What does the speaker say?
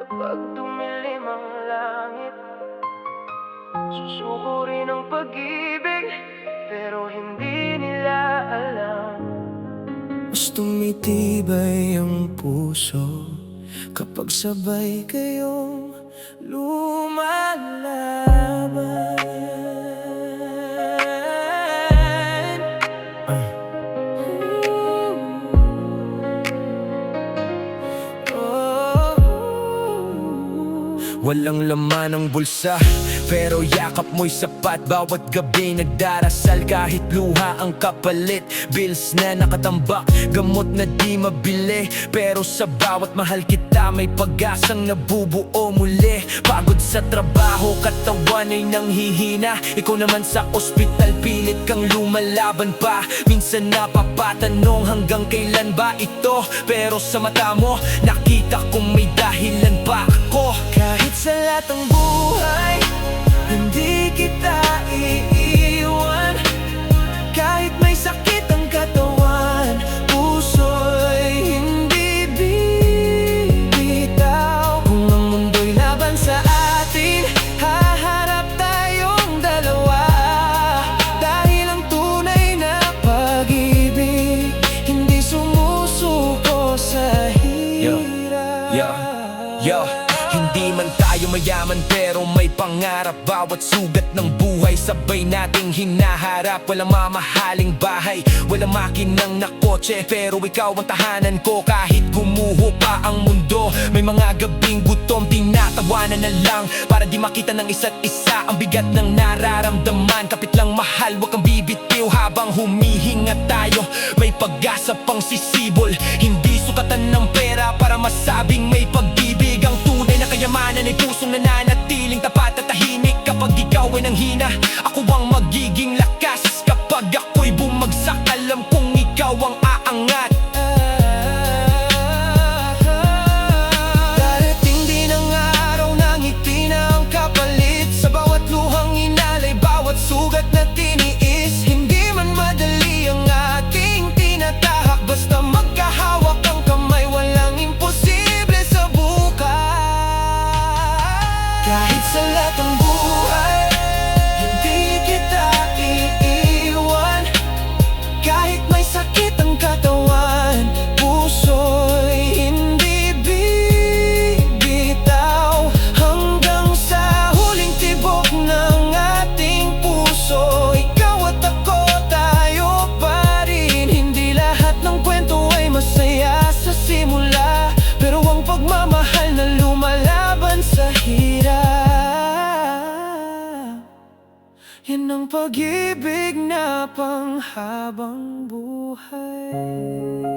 Kapag dumilim ang langit, susuko rin ang pag-ibig, pero hindi nila alam. Mas tumitibay ang puso kapag sabay kayong lumalaban. Walang laman ang bulsa, pero yakap mo'y sapat. Bawat gabi nagdarasal kahit luha ang kapalit. Bills na nakatambak, gamot na di mabili, pero sa bawat mahal kita may pag-asang nabubuo muli. Pagod sa trabaho, katawan ay nanghihina. Ikaw naman sa ospital, pilit kang lumalaban pa. Minsan napapatanong hanggang kailan ba ito, pero sa mata mo nakita kong may dahilan pa ako. Kahit sa lahat ng buhay, hindi kita iiwan. Kahit may sakit ang katawan, puso'y hindi bibitaw. Kung ang mundo'y laban sa atin, haharap tayong dalawa. Dahil ang tunay na pag-ibig hindi sumusuko sa hirap. Hindi man tayo mayaman pero may pangarap. Bawat sugat ng buhay sabay nating hinaharap. Walang mamahaling bahay, walang makinang na kotse, pero ikaw ang tahanan ko. Kahit gumuho pa ang mundo, may mga gabing gutom, tinatawanan na lang para di makita ng isa't isa ang bigat ng nararamdaman. Kapit lang mahal, wag kang bibitiw habang humihinga tayo. May pag-asa pang sisibol, hindi sukatan ng pera para masabing may pag-ibig. Ang tunay na kayamanan ay pusong nananatiling tapat at tahimik. Kapag ikaw ay nanghina, ako ang magiging lakas. Kapag ako'y bumagsak, alam kong ikaw ang aangat. Darating din ang araw na ngiti na ang kapalit. Sa bawat luhang inalay, bawat sugat na tiniis. Hindi man madali ang ating tinatahak, basta magkahawak ang kamay, walang imposible sa bukas. Kahit sa lahat ng buhay, hindi kita iiwan. Kahit may sakit ang katawan, puso'y hindi bibitaw. Hanggang sa huling tibok ng ating puso, ikaw at ako, tayo pa rin. Hindi lahat ng kwento ay masaya sa simula, pero ang pagmamahal na lumalaban sa hirap, yan ang pag-ibig na panghabang buhay.